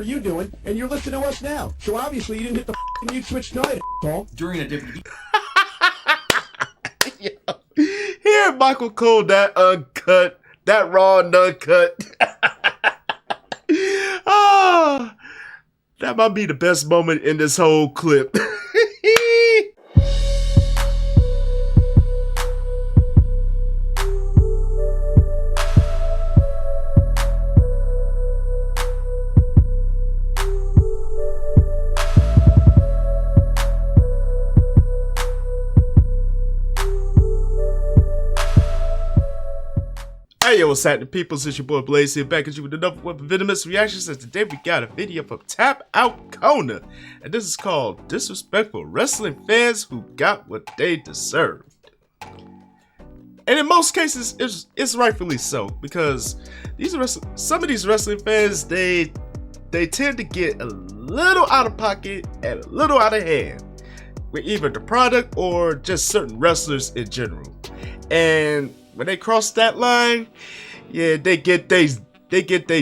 are you doing? And you're listening to us now. So obviously you didn't hit the mute switch tonight, asshole. During a WWE... Hear Michael Cole that uncut, that raw and uncut. Ah, that might be the best moment in this whole clip. Hey yo, what's happening, people? It's your boy Blaze here, back at you with another one of Venomous reactions. And today we got a video from Tap Out Kona, and this is called Disrespectful Wrestling Fans Who Got What They Deserved. And in most cases, it's rightfully so, because some of these wrestling fans, they tend to get a little out of pocket and a little out of hand with either the product or just certain wrestlers in general. And when they cross that line, yeah, they get they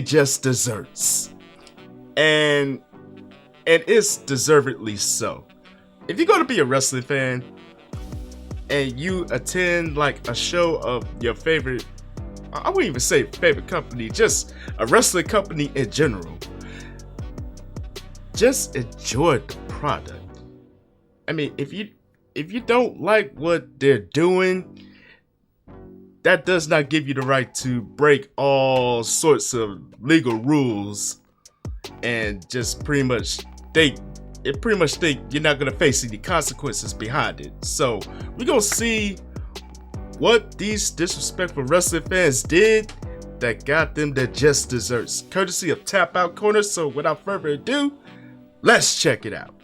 just desserts, and it's deservedly so. If you're gonna be a wrestling fan and you attend like a show of your favorite, I wouldn't even say favorite company, just a wrestling company in general, just enjoy the product. I mean, if you don't like what they're doing, that does not give you the right to break all sorts of legal rules and just pretty much think you're not gonna face any consequences behind it. So we're gonna see what these disrespectful wrestling fans did that got them their just desserts, courtesy of Tap Out Corner. So without further ado, let's check it out.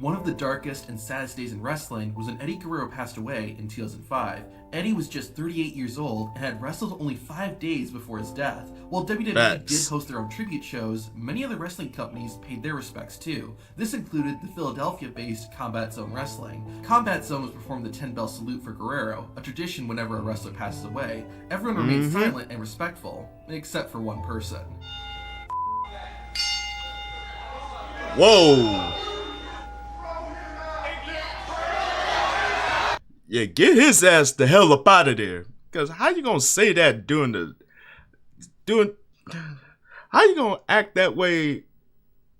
One of the darkest and saddest days in wrestling was when Eddie Guerrero passed away in 2005. Eddie was just 38 years old and had wrestled only 5 days before his death. While WWE did host their own tribute shows, many other wrestling companies paid their respects too. This included the Philadelphia-based Combat Zone Wrestling. Combat Zone was performed the 10-bell salute for Guerrero, a tradition whenever a wrestler passes away. Everyone remained silent and respectful, except for one person. Whoa! Yeah, get his ass the hell up out of there. Cause how you gonna say that how you gonna act that way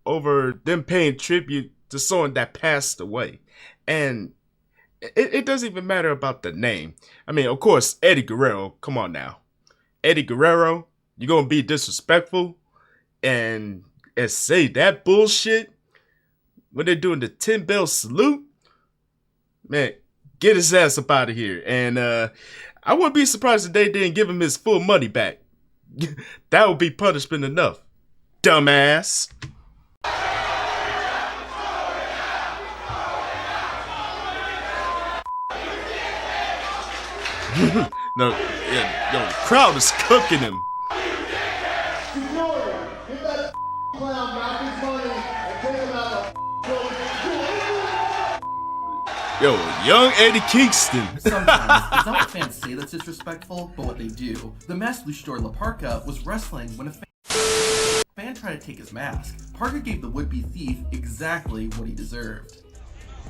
over them paying tribute to someone that passed away? And it doesn't even matter about the name. I mean, of course, Eddie Guerrero, come on now. Eddie Guerrero, you gonna be disrespectful and say that bullshit when they're doing the 10-bell salute? Man, get his ass up out of here. And I wouldn't be surprised if they didn't give him his full money back. That would be punishment enough, dumbass. No, yeah, yo, the crowd is cooking him. Yo, young Eddie Kingston. Sometimes, it's not what fans say that's disrespectful, but what they do. The masked luchador La Parka was wrestling when a fan tried to take his mask. Parker gave the would-be thief exactly what he deserved.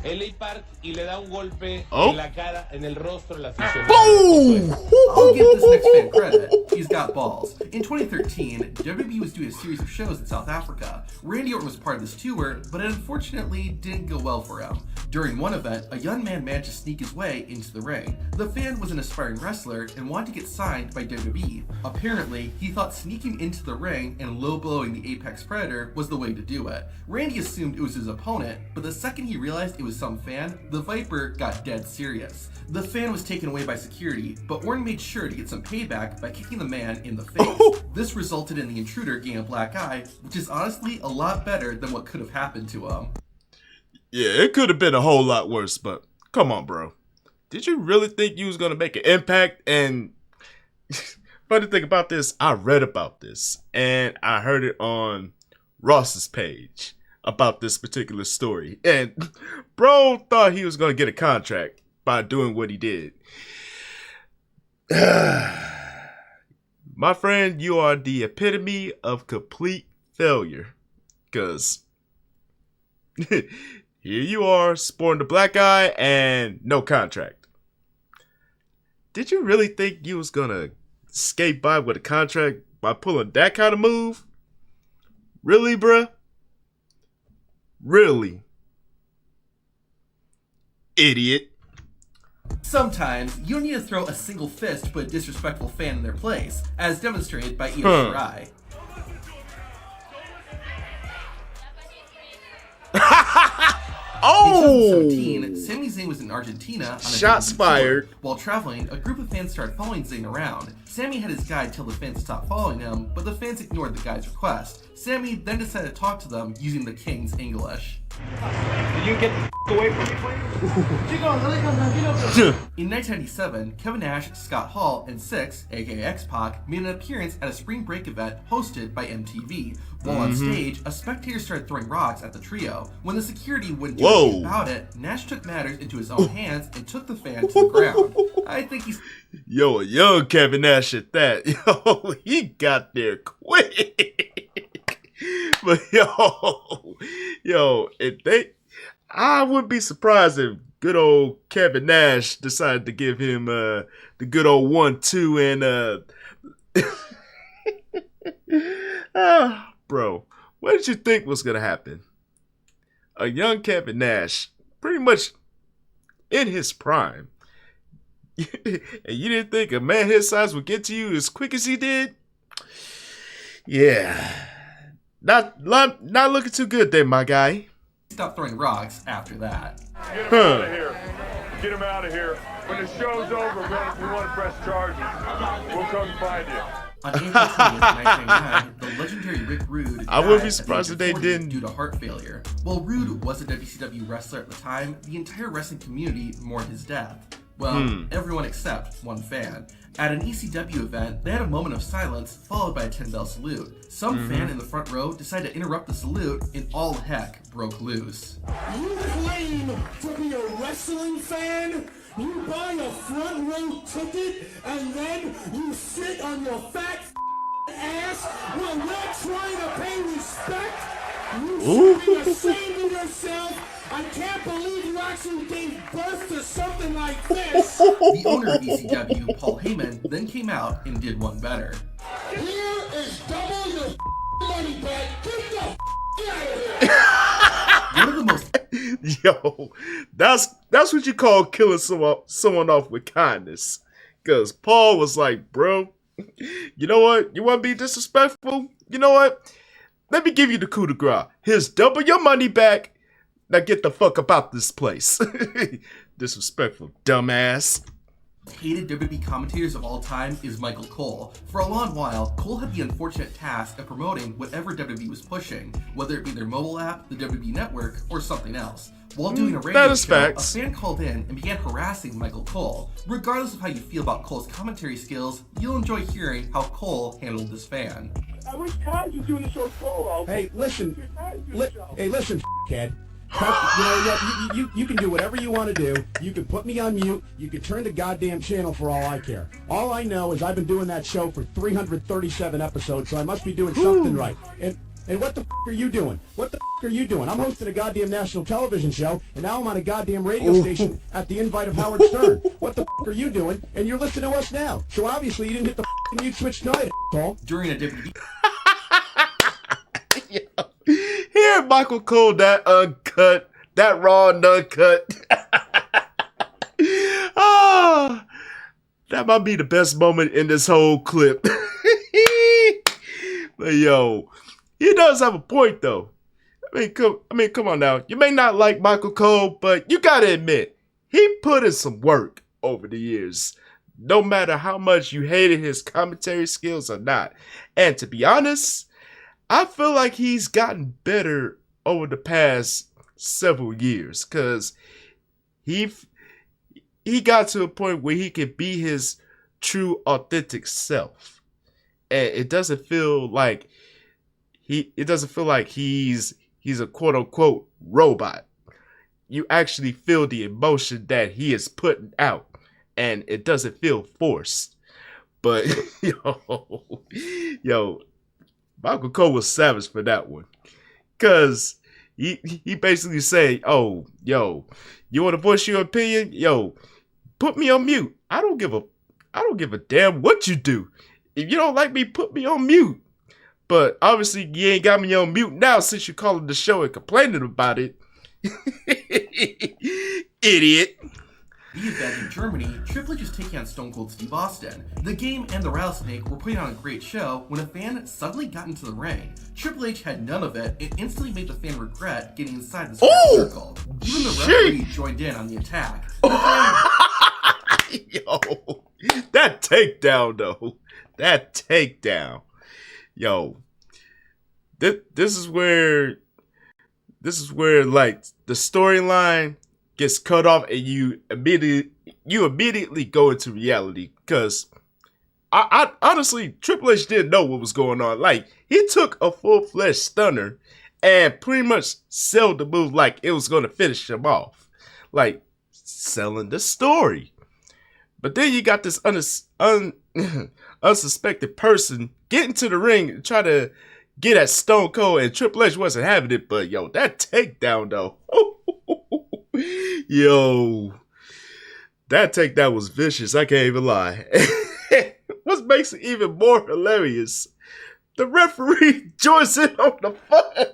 Él le parte y le da un golpe en la cara, en el rostro, en la afición. Boom! I'll give this next fan credit. He's got balls. In 2013, WWE was doing a series of shows in South Africa. Randy Orton was part of this tour, but it unfortunately didn't go well for him. During one event, a young man managed to sneak his way into the ring. The fan was an aspiring wrestler and wanted to get signed by WWE. Apparently, he thought sneaking into the ring and low-blowing the Apex Predator was the way to do it. Randy assumed it was his opponent, but the second he realized it was some fan, the Viper got dead serious. The fan was taken away by security, but Orton made sure to get some payback by kicking the man in the face. This resulted in the intruder getting a black eye, which is honestly a lot better than what could have happened to him. Yeah, it could have been a whole lot worse, but come on, bro. Did you really think you was gonna make an impact? And funny thing about this, I read about this and I heard it on Ross's page about this particular story. And bro thought he was gonna get a contract by doing what he did. My friend, you are the epitome of complete failure. Because here you are, sporting the black eye and no contract. Did you really think you was gonna skate by with a contract by pulling that kind of move? Really, bruh? Really? Idiot. Sometimes you don't need to throw a single fist to put a disrespectful fan in their place, as demonstrated by Io Shirai. Oh! In 2017, Sami Zayn was in Argentina on a Shots tour. fired. While traveling, a group of fans started following Zayn around. Sami had his guide tell the fans to stop following him, but the fans ignored the guide's request. Sami then decided to talk to them using the King's English. Can you get the away from me, please? In 1997, Kevin Nash, Scott Hall, and Six, aka X-Pac, made an appearance at a spring break event hosted by MTV. While on stage, a spectator started throwing rocks at the trio. When the security wouldn't do anything about it, Nash took matters into his own hands and took the fan to the ground. I think he's... Yo, a young Kevin Nash at that. Yo, he got there quick. But yo, I wouldn't be surprised if good old Kevin Nash decided to give him the good old 1-2 and bro, what did you think was gonna happen? A young Kevin Nash, pretty much in his prime, and you didn't think a man his size would get to you as quick as he did? Yeah. Not looking too good there, my guy. Stopped throwing rocks after that. Get him out of here. Get him out of here. When the show's over, if we want to press charges, we'll come find you. On April 20th, 1999, the legendary Rick Rude I wouldn't be died surprised at the if age of they 40 didn't. due to heart failure. While Rude was a WCW wrestler at the time, the entire wrestling community mourned his death. Well, everyone except one fan. At an ECW event, they had a moment of silence followed by a 10-bell salute. Some fan in the front row decided to interrupt the salute, and all heck broke loose. You claim to be a wrestling fan? You buy a front row ticket and then you sit on your fat ass while we're trying to pay respect? You should be ashamed of yourself. I can't believe you actually gave birth to something like this. The owner of ECW, Paul Heyman, then came out and did one better. Here is double your money back. Get the out of here. One of the most Yo, that's what you call killing someone off with kindness. Cause Paul was like, bro, you know what? You want to be disrespectful? You know what? Let me give you the coup de grace. Here's double your money back. Now get the fuck about this place. Disrespectful, dumbass. hated WWE commentators of all time is Michael Cole. For a long while, Cole had the unfortunate task of promoting whatever WWE was pushing, whether it be their mobile app, the WWE Network, or something else. While doing a radio show, facts. a fan called in and began harassing Michael Cole. Regardless of how you feel about Cole's commentary skills, you'll enjoy hearing how Cole handled this fan. I wish Todd was doing the show solo. Hey, listen, kid. You can do whatever you want to do. You can put me on mute. You can turn the goddamn channel for all I care. All I know is I've been doing that show for 337 episodes, so I must be doing something right. And what the f*** are you doing? What the f*** are you doing? I'm hosting a goddamn national television show, and now I'm on a goddamn radio station at the invite of Howard Stern. What the f*** are you doing? And you're listening to us now. So obviously you didn't hit the f***ing mute switch tonight, asshole. During a WWE Here, Michael Cole, that uncut, that raw and uncut. That might be the best moment in this whole clip. But yo, he does have a point though. I mean, come on now. You may not like Michael Cole, but you gotta admit, he put in some work over the years. No matter how much you hated his commentary skills or not. And to be honest, I feel like he's gotten better over the past several years, because he got to a point where he could be his true authentic self, and it doesn't feel like he's a quote unquote robot. You actually feel the emotion that he is putting out, and it doesn't feel forced. But yo, Michael Cole was savage for that one. Cause he basically said, "Oh, yo, you want to voice your opinion? Yo, put me on mute. I don't give a damn what you do. If you don't like me, put me on mute. But obviously, you ain't got me on mute now since you're calling the show and complaining about it. Idiot." The event in Germany, Triple H is taking on Stone Cold Steve Austin. The Game and the Rattlesnake were putting on a great show when a fan suddenly got into the ring. Triple H had none of it and instantly made the fan regret getting inside the square circle. Even the referee joined in on the attack. The fan... Yo, that takedown though. That takedown. Yo, this is where like the storyline gets cut off and you immediately go into reality, because I honestly, Triple H didn't know what was going on. Like, he took a full-fledged stunner and pretty much sold the move like it was going to finish him off, like selling the story. But then you got this unsuspected person get into the ring and try to get at Stone Cold, and Triple H wasn't having it. But yo, that takedown though. Yo, that takedown was vicious. I can't even lie. What makes it even more hilarious, the referee joins in on the fun.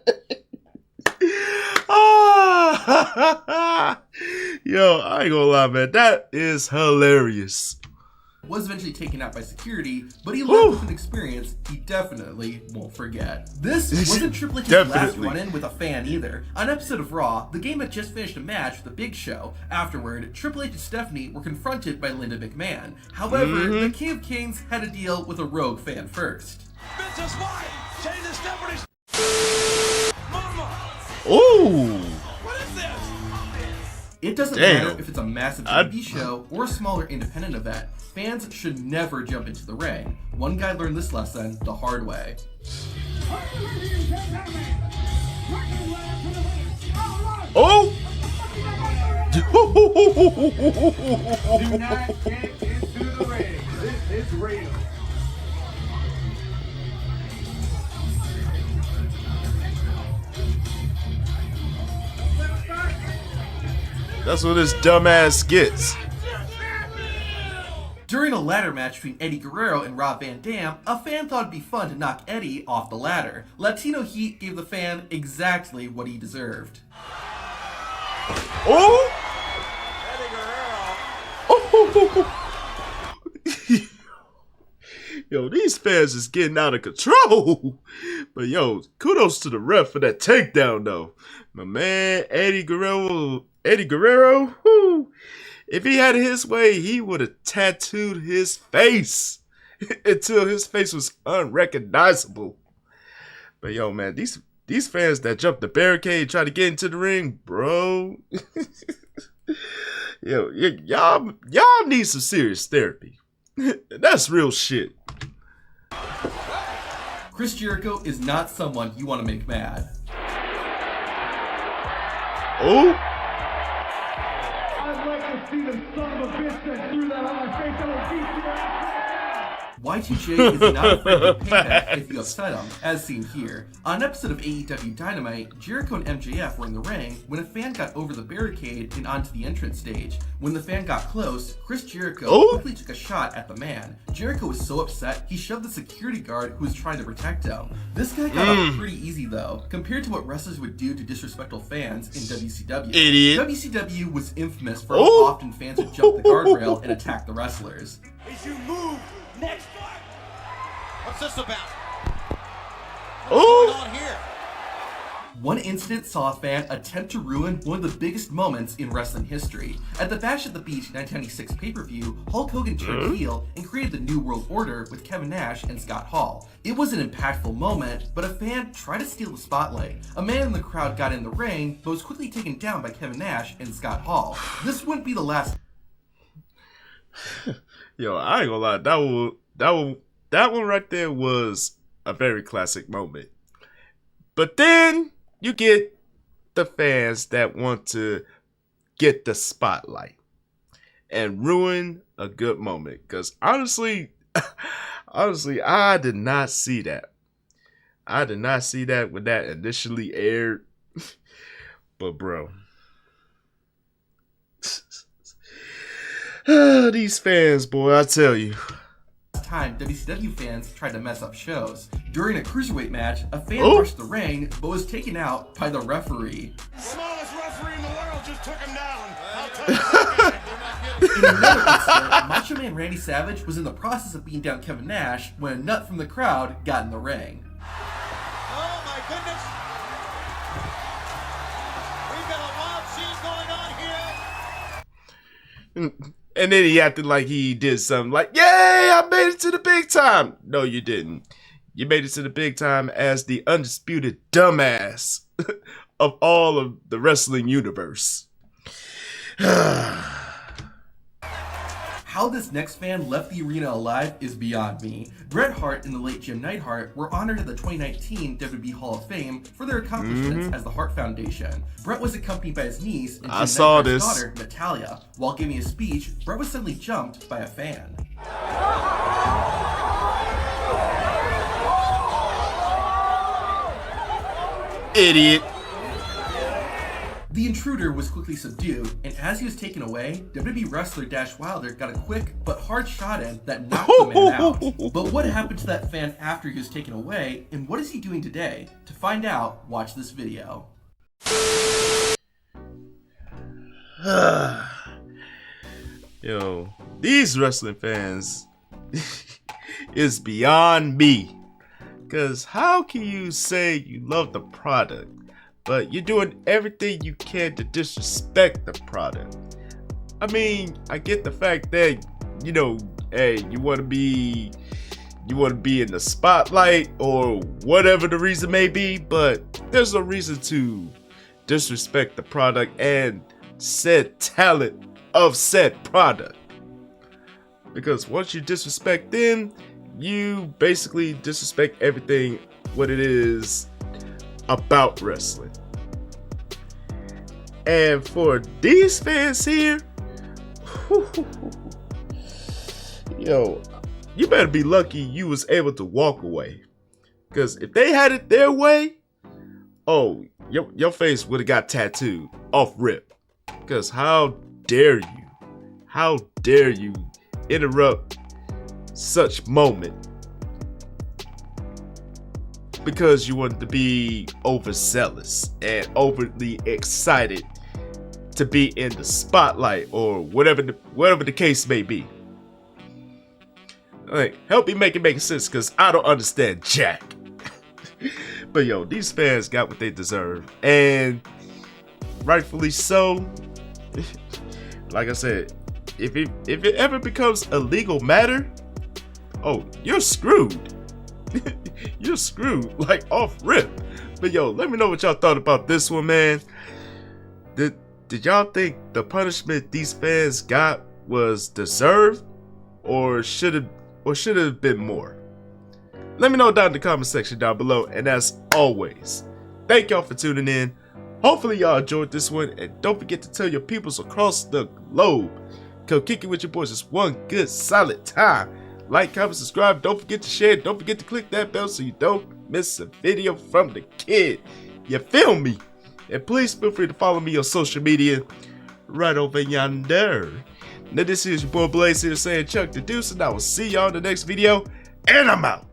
Yo, I ain't gonna lie, man. That is hilarious. Was eventually taken out by security, but he left with an experience he definitely won't forget. This wasn't Triple H's last run-in with a fan either. On an episode of Raw, the Game had just finished a match with The Big Show. Afterward, Triple H and Stephanie were confronted by Linda McMahon. However, the King of Kings had to deal with a rogue fan first. Vince's wife, changing Stephanie's mama. Ooh. What is this? It doesn't matter if it's a massive TV show or a smaller independent event. Fans should never jump into the ring. One guy learned this lesson the hard way. Oh! Do not get into the ring. This is real. That's what this dumbass gets. During a ladder match between Eddie Guerrero and Rob Van Dam, a fan thought it'd be fun to knock Eddie off the ladder. Latino Heat gave the fan exactly what he deserved. Oh! Yo, these fans is getting out of control. But yo, kudos to the ref for that takedown though. My man, Eddie Guerrero, whoo. If he had his way, he would have tattooed his face until his face was unrecognizable. But yo, man, these fans that jumped the barricade try to get into the ring, bro. Yo, y'all need some serious therapy. That's real shit. Chris Jericho is not someone you want to make mad. Oh. I'd like to see the son of a bitch that threw that on my face. I will beat your ass. Y2J is not afraid to payback if you upset him, as seen here. On an episode of AEW Dynamite, Jericho and MJF were in the ring when a fan got over the barricade and onto the entrance stage. When the fan got close, Chris Jericho quickly took a shot at the man. Jericho was so upset, he shoved the security guard who was trying to protect him. This guy got off pretty easy though, compared to what wrestlers would do to disrespectful fans in WCW. Idiot. WCW was infamous for how often fans would jump the guardrail and attack the wrestlers. As you move next fight. What's this about? Oh! What's going on here? One incident saw a fan attempt to ruin one of the biggest moments in wrestling history. At the Bash at the Beach 1996 pay-per-view, Hulk Hogan turned heel and created the New World Order with Kevin Nash and Scott Hall. It was an impactful moment, but a fan tried to steal the spotlight. A man in the crowd got in the ring, but was quickly taken down by Kevin Nash and Scott Hall. This wouldn't be the last. Yo, I ain't gonna lie, that one right there was a very classic moment. But then you get the fans that want to get the spotlight and ruin a good moment. Because honestly, Honestly, I did not see that. I did not see that when that initially aired. But bro, these fans, boy, I tell you. Time WCW fans tried to mess up shows. During a cruiserweight match, a fan Oh. rushed the ring but was taken out by the referee. Smallest referee in the world just took him down. In another incident, Macho Man Randy Savage was in the process of beating down Kevin Nash when a nut from the crowd got in the ring. Oh my goodness. We've got a wild scene going on here. And then he acted like he did something like, yay, I made it to the big time. No, you didn't. You made it to the big time as the undisputed dumbass of all of the wrestling universe. How this next fan left the arena alive is beyond me. Bret Hart and the late Jim Neidhart were honored at the 2019 WWE Hall of Fame for their accomplishments as the Hart Foundation. Bret was accompanied by his niece and Jim I saw Neidhart's this. daughter, Natalia. While giving a speech, Bret was suddenly jumped by a fan. Idiot. The intruder was quickly subdued, and as he was taken away, WWE wrestler Dash Wilder got a quick but hard shot in that knocked the man out. But what happened to that fan after he was taken away, and what is he doing today? To find out, watch this video. Yo, these wrestling fans is beyond me. Cause how can you say you love the product, but you're doing everything you can to disrespect the product? I mean, I get the fact that, you know, hey, you want to be in the spotlight or whatever the reason may be, but there's no reason to disrespect the product and said talent of said product. Because once you disrespect them, you basically disrespect everything what it is about wrestling. And for these fans here, yo, you better be lucky you was able to walk away. Because if they had it their way, oh, your face would have got tattooed off rip. Because how dare you interrupt such moment because you wanted to be overzealous and overly excited to be in the spotlight or whatever the case may be. Like, help me make it make sense, because I don't understand jack. But yo, these fans got what they deserve, and rightfully so. Like I said, if it ever becomes a legal matter, oh, you're screwed. You're screwed, like off rip. But yo, let me know what y'all thought about this one, man. Did y'all think the punishment these fans got was deserved, or should have been more? Let me know down in the comment section down below. And as always, thank y'all for tuning in. Hopefully y'all enjoyed this one, and don't forget to tell your peoples across the globe. Come kick it with your boys. It's one good solid time. Like, comment, subscribe. Don't forget to share. Don't forget to click that bell so you don't miss a video from the kid. You feel me? And please feel free to follow me on social media right over yonder. Now this is your boy Blaze here saying Chuck the Deuce, and I will see y'all in the next video. And I'm out.